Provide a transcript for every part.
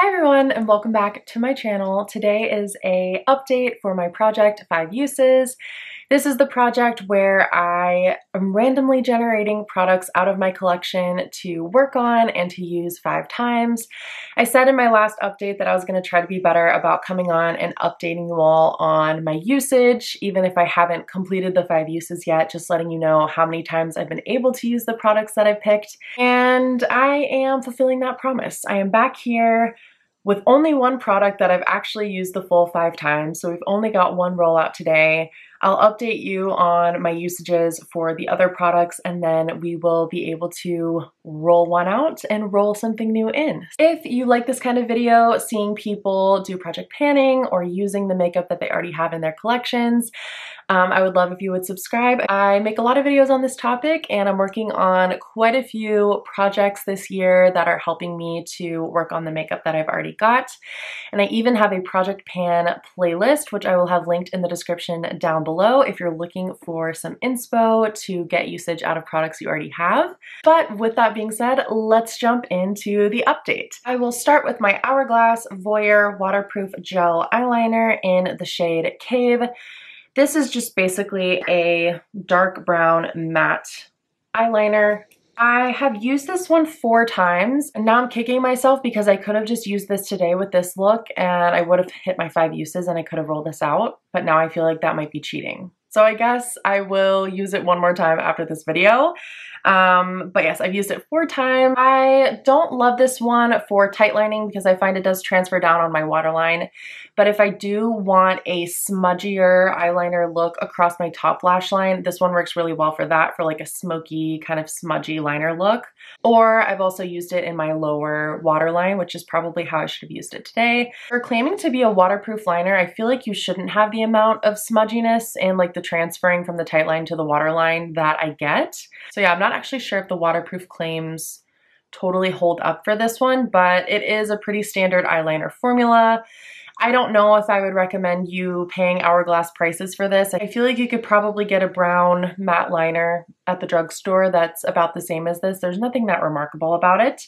Hi everyone and welcome back to my channel. Today is a update for my project 5 Uses. This is the project where I am randomly generating products out of my collection to work on and to use 5 times. I said in my last update that I was going to try to be better about coming on and updating you all on my usage, even if I haven't completed the 5 uses yet, just letting you know how many times I've been able to use the products that I've picked. And I am fulfilling that promise. I am back here with only one product that I've actually used the full 5 times, so we've only got one rollout today. I'll update you on my usages for the other products, and then we will be able to roll one out and roll something new in. If you like this kind of video, seeing people do project panning or using the makeup that they already have in their collections, I would love if you would subscribe. I make a lot of videos on this topic and I'm working on quite a few projects this year that are helping me to work on the makeup that I've already got. And I even have a project pan playlist, which I will have linked in the description down below if you're looking for some inspo to get usage out of products you already have. But with that being said, let's jump into the update. I will start with my Hourglass Voyeur Waterproof Gel Eyeliner in the shade Cave. This is just basically a dark brown matte eyeliner. I have used this one 4 times and now I'm kicking myself because I could have just used this today with this look and I would have hit my 5 uses and I could have rolled this out, but now I feel like that might be cheating. So I guess I will use it one more time after this video. But yes, I've used it 4 times. I don't love this one for tight lining because I find it does transfer down on my waterline. But if I do want a smudgier eyeliner look across my top lash line, this one works really well for that, for like a smoky kind of smudgy liner look. Or I've also used it in my lower waterline, which is probably how I should have used it today. For claiming to be a waterproof liner, I feel like you shouldn't have the amount of smudginess and like the transferring from the tight line to the waterline that I get. So yeah, I'm not actually sure if the waterproof claims totally hold up for this one, but it is a pretty standard eyeliner formula. I don't know if I would recommend you paying Hourglass prices for this. I feel like you could probably get a brown matte liner at the drugstore that's about the same as this. There's nothing that remarkable about it.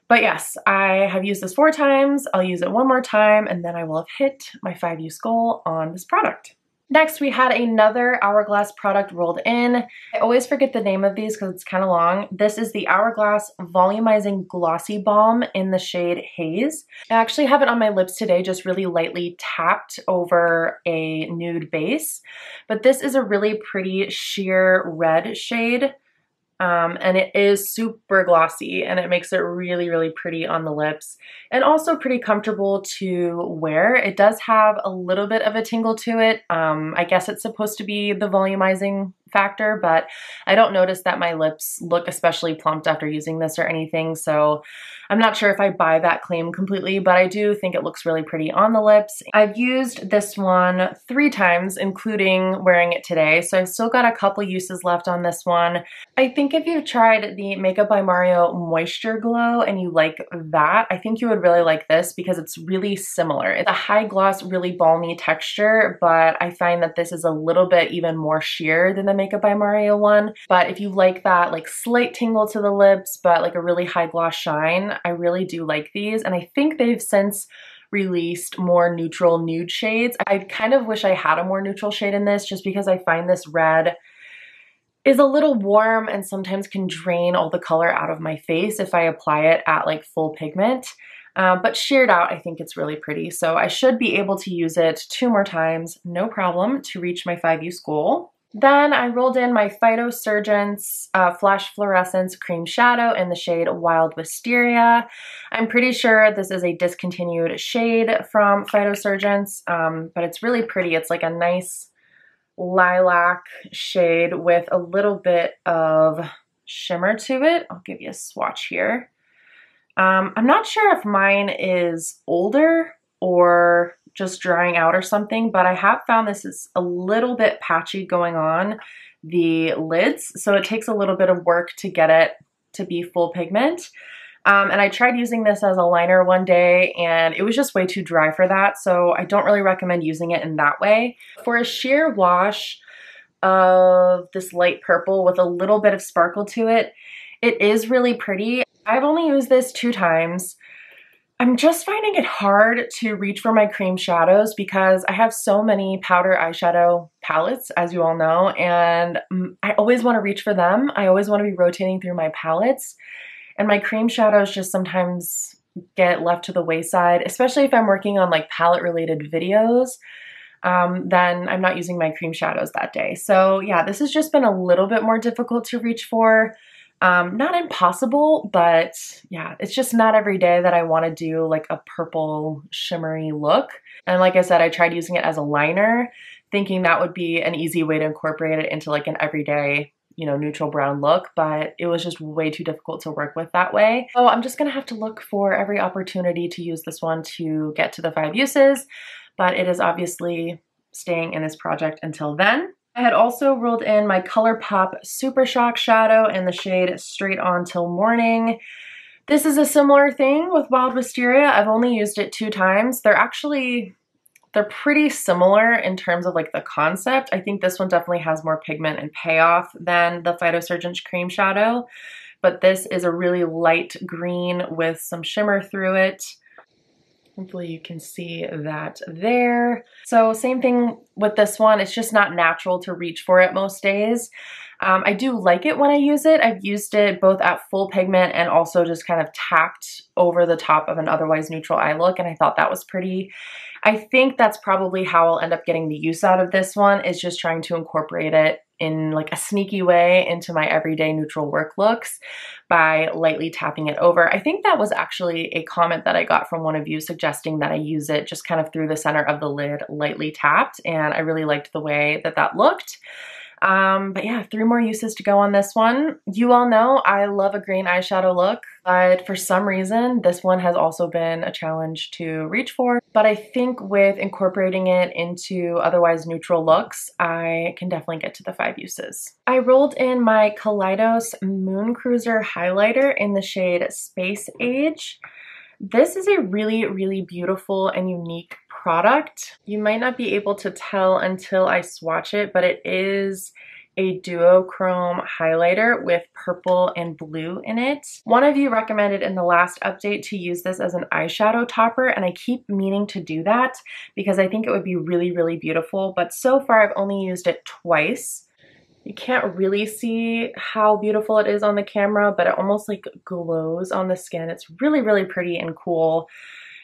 But yes, I have used this 4 times. I'll use it one more time and then I will have hit my 5 use goal on this product. Next, we had another Hourglass product rolled in. I always forget the name of these because it's kind of long. This is the Hourglass Volumizing Glossy Balm in the shade Haze. I actually have it on my lips today, just really lightly tapped over a nude base. But this is a really pretty sheer red shade. And it is super glossy and it makes it really, really pretty on the lips and also pretty comfortable to wear. It does have a little bit of a tingle to it. I guess it's supposed to be the volumizing factor, but I don't notice that my lips look especially plumped after using this or anything, so I'm not sure if I buy that claim completely, but I do think it looks really pretty on the lips. I've used this one 3 times, including wearing it today, so I've still got a couple uses left on this one. I think if you've tried the Makeup by Mario Moisture Glow and you like that, I think you would really like this because it's really similar. It's a high gloss, really balmy texture, but I find that this is a little bit even more sheer than the Makeup by Mario one. But if you like that like slight tingle to the lips, but like a really high gloss shine, I really do like these. And I think they've since released more neutral nude shades. I kind of wish I had a more neutral shade in this just because I find this red is a little warm and sometimes can drain all the color out of my face if I apply it at like full pigment. But sheared out, I think it's really pretty. So I should be able to use it 2 more times, no problem, to reach my 5 use goal. Then I rolled in my Phytosurgence Flash Fluorescence Cream Shadow in the shade Wild Wisteria. I'm pretty sure this is a discontinued shade from Phytosurgence, but it's really pretty. It's like a nice lilac shade with a little bit of shimmer to it. I'll give you a swatch here. I'm not sure if mine is older or just drying out or something, but I have found this is a little bit patchy going on the lids, so it takes a little bit of work to get it to be full pigment. And I tried using this as a liner one day and it was just way too dry for that, so I don't really recommend using it in that way. For a sheer wash of this light purple with a little bit of sparkle to it, it is really pretty. I've only used this 2 times. I'm just finding it hard to reach for my cream shadows because I have so many powder eyeshadow palettes, as you all know, and I always want to reach for them. I always want to be rotating through my palettes, and my cream shadows just sometimes get left to the wayside, especially if I'm working on like palette related videos. Then I'm not using my cream shadows that day. So yeah, this has just been a little bit more difficult to reach for. Not impossible, but yeah, it's just not every day that I want to do like a purple shimmery look. And like I said, I tried using it as a liner, thinking that would be an easy way to incorporate it into like an everyday, you know, neutral brown look, but it was just way too difficult to work with that way. So I'm just gonna have to look for every opportunity to use this one to get to the 5 uses, but it is obviously staying in this project until then. I had also rolled in my ColourPop Super Shock shadow in the shade Straight On Till Morning. This is a similar thing with Wild Wisteria. I've only used it 2 times. They're pretty similar in terms of like the concept. I think this one definitely has more pigment and payoff than the Phytosurgeon cream shadow, but this is a really light green with some shimmer through it. Hopefully you can see that there. So same thing with this one. It's just not natural to reach for it most days. I do like it when I use it. I've used it both at full pigment and also just kind of tapped over the top of an otherwise neutral eye look, and I thought that was pretty. I think that's probably how I'll end up getting the use out of this one, is just trying to incorporate it in like a sneaky way into my everyday neutral work looks by lightly tapping it over. I think that was actually a comment that I got from one of you suggesting that I use it just kind of through the center of the lid, lightly tapped, and I really liked the way that that looked. But yeah, 3 more uses to go on this one. You all know I love a green eyeshadow look, but for some reason, this one has also been a challenge to reach for. But I think with incorporating it into otherwise neutral looks, I can definitely get to the 5 uses. I rolled in my Kaleidos Moon Cruiser highlighter in the shade Space Age. This is a really, really beautiful and unique product. You might not be able to tell until I swatch it, but it is a duochrome highlighter with purple and blue in it. One of you recommended in the last update to use this as an eyeshadow topper, and I keep meaning to do that because I think it would be really, really beautiful, but so far I've only used it twice. You can't really see how beautiful it is on the camera, but it almost like glows on the skin. It's really, really pretty and cool.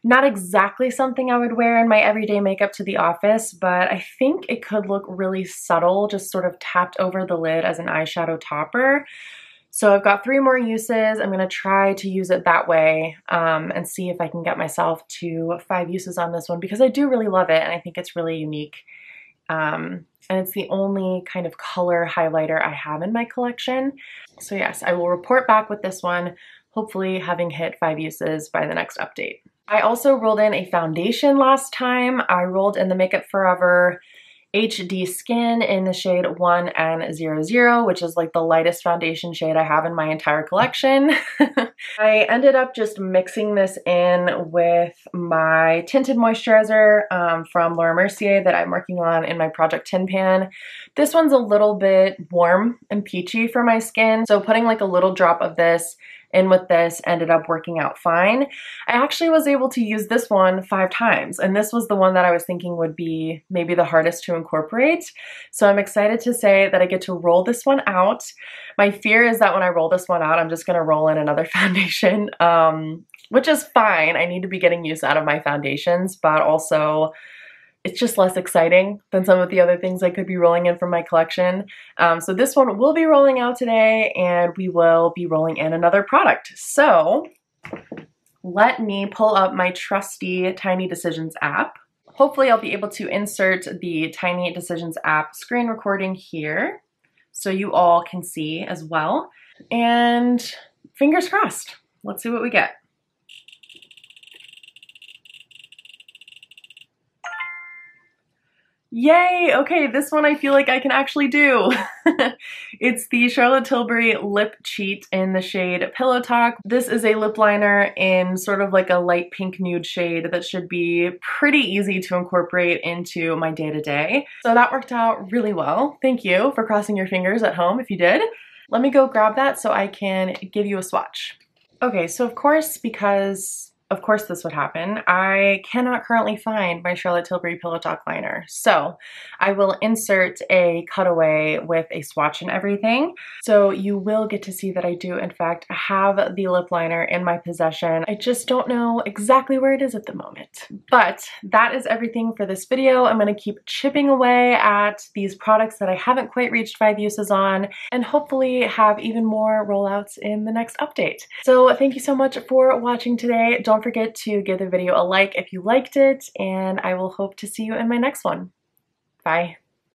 Not exactly something I would wear in my everyday makeup to the office, but I think it could look really subtle, just sort of tapped over the lid as an eyeshadow topper. So I've got 3 more uses. I'm gonna try to use it that way and see if I can get myself to 5 uses on this one because I do really love it and I think it's really unique. And it's the only kind of color highlighter I have in my collection. So yes, I will report back with this one, hopefully having hit 5 uses by the next update. I also rolled in a foundation last time. I rolled in the Makeup Forever HD Skin in the shade 1N00, which is like the lightest foundation shade I have in my entire collection. I ended up just mixing this in with my tinted moisturizer from Laura Mercier that I'm working on in my Project Tin Pan. This one's a little bit warm and peachy for my skin, so putting like a little drop of this in with this ended up working out fine. I actually was able to use this one 5 times, and this was the one that I was thinking would be maybe the hardest to incorporate. So I'm excited to say that I get to roll this one out. My fear is that when I roll this one out, I'm just gonna roll in another foundation, which is fine. I need to be getting use out of my foundations, but also it's just less exciting than some of the other things I could be rolling in from my collection. So this one will be rolling out today, and we will be rolling in another product. So let me pull up my trusty Tiny Decisions app. Hopefully I'll be able to insert the Tiny Decisions app screen recording here so you all can see as well. And fingers crossed, let's see what we get. Yay! Okay, this one I feel like I can actually do. It's the Charlotte Tilbury Lip Cheat in the shade Pillow Talk. This is a lip liner in sort of like a light pink nude shade that should be pretty easy to incorporate into my day-to-day. So that worked out really well. Thank you for crossing your fingers at home if you did. Let me go grab that so I can give you a swatch. Okay, so of course, because of course this would happen, I cannot currently find my Charlotte Tilbury Pillow Talk liner. So I will insert a cutaway with a swatch and everything. So you will get to see that I do in fact have the lip liner in my possession. I just don't know exactly where it is at the moment. But that is everything for this video. I'm going to keep chipping away at these products that I haven't quite reached 5 uses on, and hopefully have even more rollouts in the next update. So thank you so much for watching today. Don't forget to give the video a like if you liked it, and I will hope to see you in my next one. Bye.